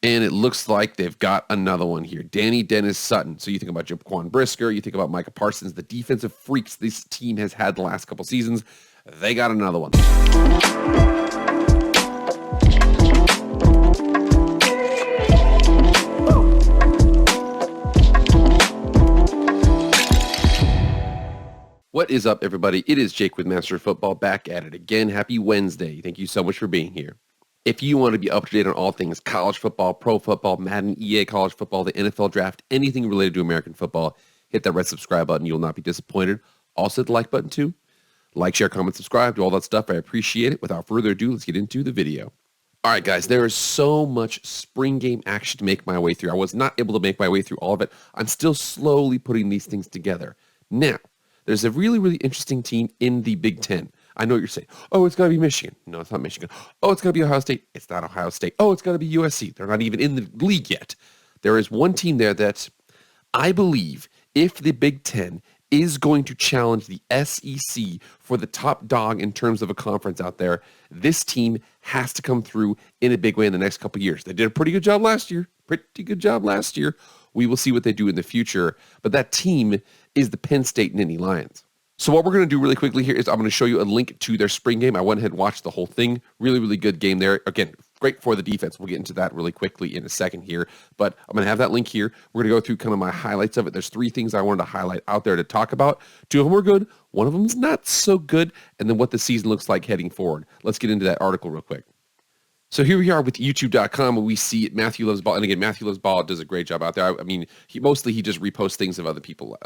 And it looks like they've got another one here. Danny Dennis Sutton. So you think about Jaquan Brisker, you think about Micah Parsons, the defensive freaks this team has had the last couple seasons. They got another one. What is up, everybody? It is Jake with Master of Football back at it again. Happy Wednesday. Thank you so much for being here. If you want to be up to date on all things college football, pro football, Madden, EA college football, the NFL draft, anything related to American football, hit that red subscribe button. You will not be disappointed. Also hit the like button too. Like, share, comment, subscribe, do all that stuff. I appreciate it. Without further ado, let's get into the video. All right, guys, there is so much spring game action to make my way through. I was not able to make my way through all of it. I'm still slowly putting these things together. Now, there's a really, really interesting team in the Big Ten. I know what you're saying. Oh, it's got to be Michigan. No, it's not Michigan. Oh, it's got to be Ohio State. It's not Ohio State. Oh, it's got to be USC. They're not even in the league yet. There is one team there that I believe if the Big Ten is going to challenge the SEC for the top dog in terms of a conference out there, this team has to come through in a big way in the next couple of years. They did a pretty good job last year. We will see what they do in the future. But that team is the Penn State Nittany Lions. So what we're going to do really quickly here is I'm going to show you a link to their spring game. I went ahead and watched the whole thing. Really, really good game there. Again, great for the defense. We'll get into that really quickly in a second here. But I'm going to have that link here. We're going to go through kind of my highlights of it. There's 3 things I wanted to highlight out there to talk about. 2 of them are good. One of them is not so good. And then what the season looks like heading forward. Let's get into that article real quick. So here we are with YouTube.com, where we see Matthew Loves Ball. And again, Matthew Loves Ball does a great job out there. I mean, he just reposts things of other people,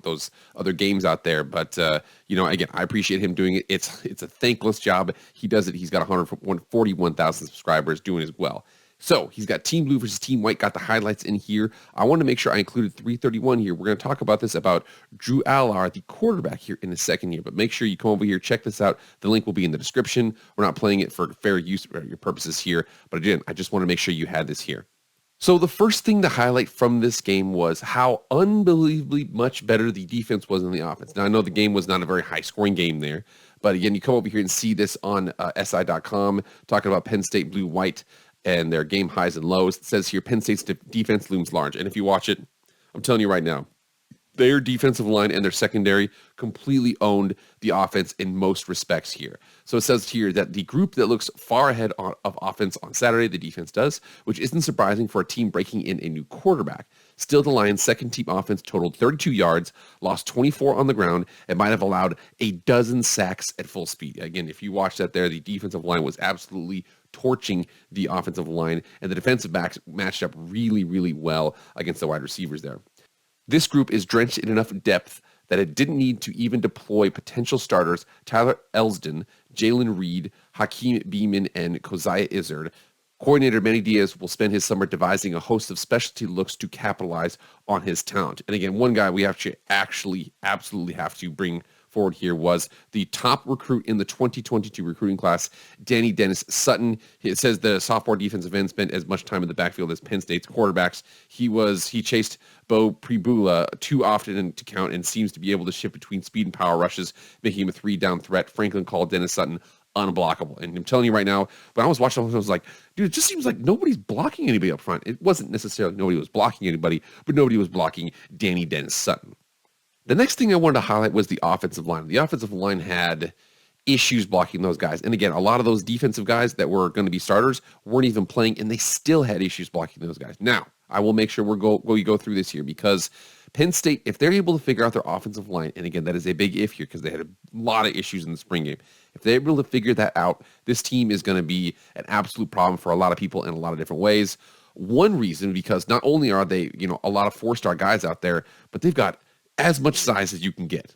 those other games out there. But, again, I appreciate him doing it. It's a thankless job. He does it. He's got 141,000 subscribers doing it as well. So he's got Team Blue versus Team White, got the highlights in here. I want to make sure I included 331 here. We're going to talk about this, about Drew Allar, the quarterback, here in a second here. But make sure you come over here, check this out. The link will be in the description. We're not playing it for fair use for your purposes here. But again, I just want to make sure you had this here. So the first thing to highlight from this game was how unbelievably much better the defense was than the offense. Now, I know the game was not a very high-scoring game there. But again, you come over here and see this on SI.com, talking about Penn State Blue-White and their game highs and lows. It says here, Penn State's defense looms large. And if you watch it, I'm telling you right now, their defensive line and their secondary completely owned the offense in most respects here. So it says here that the group that looks far ahead of offense on Saturday, the defense does, which isn't surprising for a team breaking in a new quarterback. Still, the Lions' second-team offense totaled 32 yards, lost 24 on the ground, and might have allowed a dozen sacks at full speed. Again, if you watch that there, the defensive line was absolutely torching the offensive line, and the defensive backs matched up really, really well against the wide receivers there. This group is drenched in enough depth that it didn't need to even deploy potential starters Tyler Elsdon, Jalen Reed, Hakeem Beeman, and Keziah Izzard. Coordinator Manny Diaz will spend his summer devising a host of specialty looks to capitalize on his talent. And again, one guy we have to absolutely have to bring forward here was the top recruit in the 2022 recruiting class, Danny Dennis Sutton. It says the sophomore defensive end spent as much time in the backfield as Penn State's quarterbacks. He chased Bo Pribula too often to count and seems to be able to shift between speed and power rushes, making him a 3-down threat. Franklin called Dennis Sutton unblockable. And I'm telling you right now, when I was watching, I was like, dude, it just seems like nobody's blocking anybody up front. It wasn't necessarily nobody was blocking anybody, but nobody was blocking Danny Dennis Sutton. The next thing I wanted to highlight was the offensive line. The offensive line had issues blocking those guys. And again, a lot of those defensive guys that were going to be starters weren't even playing, and they still had issues blocking those guys. Now, I will make sure we go through this here, because Penn State, if they're able to figure out their offensive line, and again, that is a big if here because they had a lot of issues in the spring game. If they're able to figure that out, this team is going to be an absolute problem for a lot of people in a lot of different ways. One reason, because not only are they, a lot of 4-star guys out there, but they've got as much size as you can get.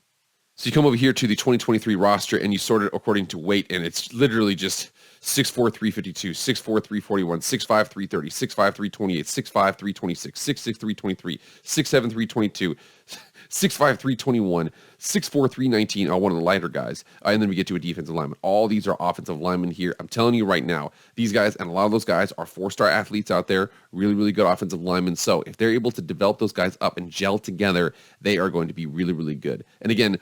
So you come over here to the 2023 roster and you sort it according to weight, and it's literally just 6'4", 352, 6'4", 341, 6'5", 330, 6'5", 328, 6'5", 326, 6'6", 323, 6'7", 322, 6'5", 321, 6'4", 319 are one of the lighter guys. And then we get to a defensive lineman. All these are offensive linemen here. I'm telling you right now, these guys, and a lot of those guys are 4-star athletes out there, really, really good offensive linemen. So if they're able to develop those guys up and gel together, they are going to be really, really good. And again,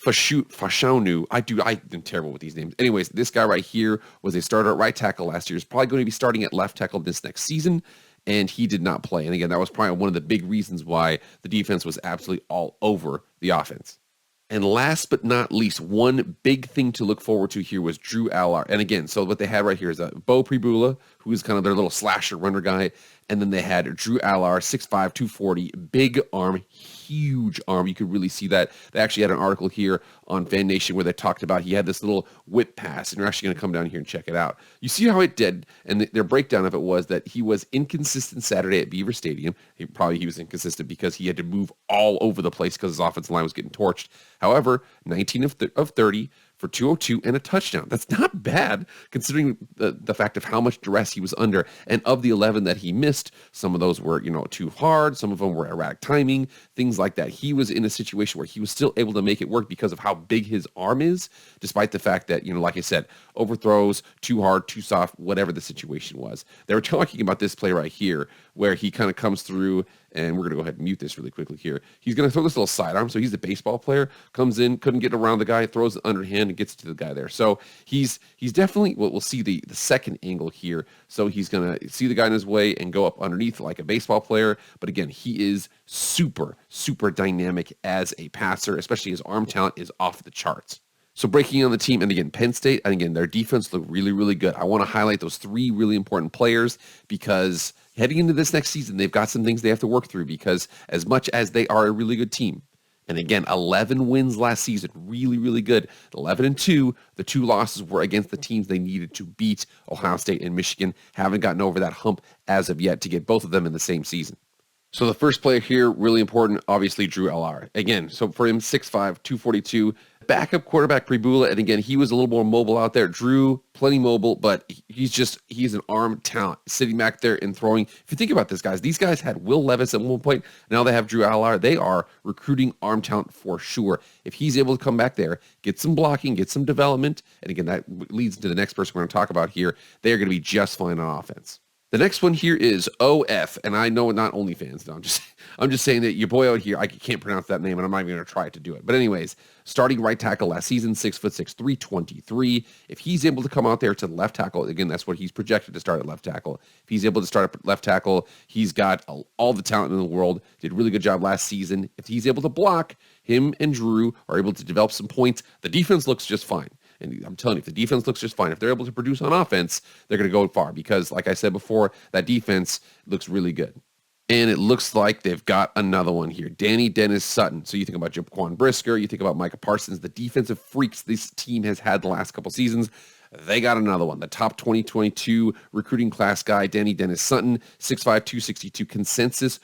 Fashanu. I'm terrible with these names. Anyways, this guy right here was a starter at right tackle last year. He's probably going to be starting at left tackle this next season, and he did not play. And again, that was probably one of the big reasons why the defense was absolutely all over the offense. And last but not least, one big thing to look forward to here was Drew Allar. And again, so what they had right here is Bo Pribula, who is kind of their little slasher runner guy. And then they had Drew Allar, 6'5", 240, big arm, huge arm. You could really see that. They actually had an article here on Fan Nation where they talked about he had this little whip pass, and you're actually going to come down here and check it out. You see how it did, and their breakdown of it was that he was inconsistent Saturday at Beaver Stadium. He was inconsistent because he had to move all over the place because his offensive line was getting torched. However, 19 of 30 for 202 and a touchdown. That's not bad considering the fact of how much duress he was under. And of the 11 that he missed, some of those were, too hard. Some of them were erratic timing, things like that. He was in a situation where he was still able to make it work because of how big his arm is, despite the fact that, like I said, overthrows, too hard, too soft, whatever the situation was. They were talking about this play right here where he kind of comes through, and we're going to go ahead and mute this really quickly here. He's going to throw this little sidearm. So he's a baseball player, comes in, couldn't get around the guy, throws the underhand and gets to the guy there. So he's definitely, we'll see the second angle here. So he's going to see the guy in his way and go up underneath like a baseball player. But again, he is super, super dynamic as a passer, especially his arm talent is off the charts. So breaking on the team, and again, Penn State, and again, their defense looked really, really good. I want to highlight those three really important players because heading into this next season, they've got some things they have to work through because as much as they are a really good team, and again, 11 wins last season, really, really good. 11-2, the two losses were against the teams they needed to beat. Ohio State and Michigan haven't gotten over that hump as of yet to get both of them in the same season. So the first player here, really important, obviously Drew Allar. Again, so for him, 6'5", 242, backup quarterback Pribula, and again, he was a little more mobile out there. Drew, plenty mobile, but he's an arm talent, sitting back there and throwing. If you think about this, guys, these guys had Will Levis at one point. Now they have Drew Allar. They are recruiting arm talent for sure. If he's able to come back there, get some blocking, get some development, and again, that leads into the next person we're going to talk about here. They are going to be just fine on offense. The next one here is OF, and I know not OnlyFans. No, I'm just saying that your boy out here, I can't pronounce that name, and I'm not even going to try to do it. But anyways, starting right tackle last season, 6'6", 323. If he's able to come out there to left tackle, again, that's what he's projected to start at left tackle. If he's able to start at left tackle, he's got all the talent in the world. Did a really good job last season. If he's able to block, him and Drew are able to develop some points. The defense looks just fine. And I'm telling you, if the defense looks just fine, if they're able to produce on offense, they're going to go far because, like I said before, that defense looks really good. And it looks like they've got another one here. Danny Dennis Sutton. So you think about Jaquan Brisker, you think about Micah Parsons, the defensive freaks this team has had the last couple seasons. They got another one. The top 2022 recruiting class guy, Danny Dennis Sutton, 6'5", 262 consensus.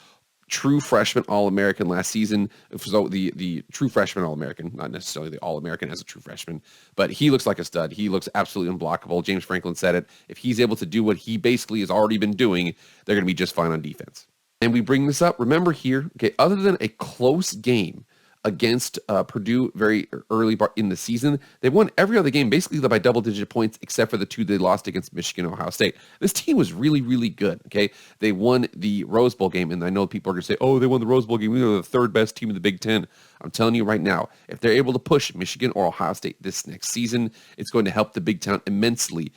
True freshman All-American last season. So the true freshman All-American, not necessarily the All-American as a true freshman, but he looks like a stud. He looks absolutely unblockable. James Franklin said it. If he's able to do what he basically has already been doing, they're going to be just fine on defense. And we bring this up, remember here, okay, other than a close game against Purdue very early in the season, they won every other game basically by double-digit points except for the two they lost against Michigan and Ohio State. This team was really, really good, okay? They won the Rose Bowl game, and I know people are going to say, oh, they won the Rose Bowl game. They're the third best team in the Big Ten. I'm telling you right now, if they're able to push Michigan or Ohio State this next season, it's going to help the Big Ten immensely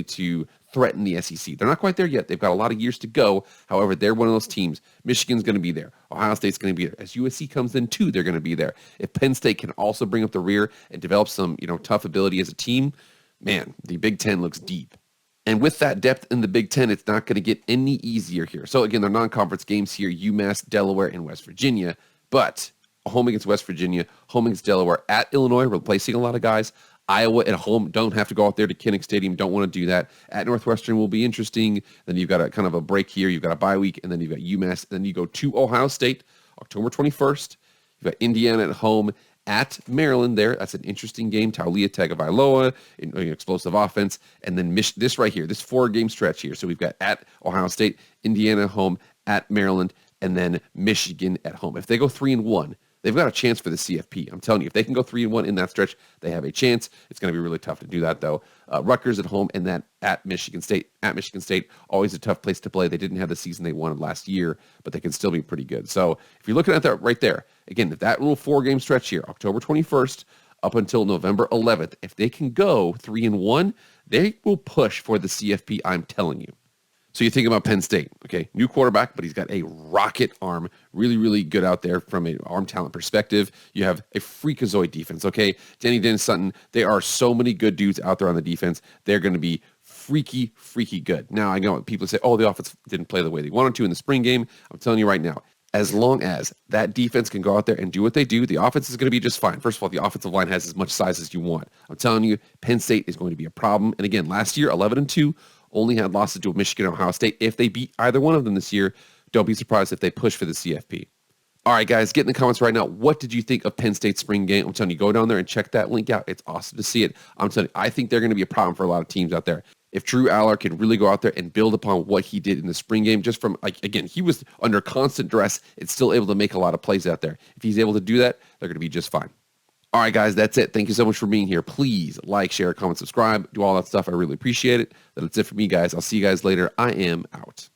to threaten the SEC. They're not quite there yet. They've got a lot of years to go. However, they're one of those teams. Michigan's going to be there. Ohio State's going to be there. As USC comes in too, they're going to be there. If Penn State can also bring up the rear and develop some, tough ability as a team, man, the Big Ten looks deep. And with that depth in the Big Ten, it's not going to get any easier here. So again, they're non-conference games here, UMass, Delaware, and West Virginia. But home against West Virginia, home against Delaware, at Illinois, replacing a lot of guys. Iowa at home, don't have to go out there to Kinnick Stadium, don't want to do that. At Northwestern will be interesting. Then you've got a kind of a break here. You've got a bye week, and then you've got UMass. Then you go to Ohio State, October 21st. You've got Indiana at home, at Maryland there. That's an interesting game. Taulia Tagovailoa, explosive offense. And then this right here, this 4-game stretch here. So we've got at Ohio State, Indiana at home, at Maryland, and then Michigan at home. If they go 3-1, they've got a chance for the CFP. I'm telling you, if they can go 3-1 in that stretch, they have a chance. It's going to be really tough to do that, though. Rutgers at home and then at Michigan State. At Michigan State, always a tough place to play. They didn't have the season they wanted last year, but they can still be pretty good. So if you're looking at that right there, again, if that little 4-game stretch here, October 21st up until November 11th, if they can go 3-1, they will push for the CFP, I'm telling you. So you think about Penn State, okay? New quarterback, but he's got a rocket arm. Really, really good out there from an arm talent perspective. You have a freakazoid defense, okay? Dennis Sutton, there are so many good dudes out there on the defense. They're going to be freaky, freaky good. Now, I know people say, oh, the offense didn't play the way they wanted to in the spring game. I'm telling you right now, as long as that defense can go out there and do what they do, the offense is going to be just fine. First of all, the offensive line has as much size as you want. I'm telling you, Penn State is going to be a problem. And again, last year, 11-2, only had losses to Michigan and Ohio State. If they beat either one of them this year, don't be surprised if they push for the CFP. All right, guys, get in the comments right now. What did you think of Penn State's spring game? I'm telling you, go down there and check that link out. It's awesome to see it. I'm telling you, I think they're going to be a problem for a lot of teams out there. If Drew Aller can really go out there and build upon what he did in the spring game, just from, like, again, he was under constant duress and still able to make a lot of plays out there. If he's able to do that, they're going to be just fine. All right, guys, that's it. Thank you so much for being here. Please like, share, comment, subscribe, do all that stuff. I really appreciate it. That's it for me, guys. I'll see you guys later. I am out.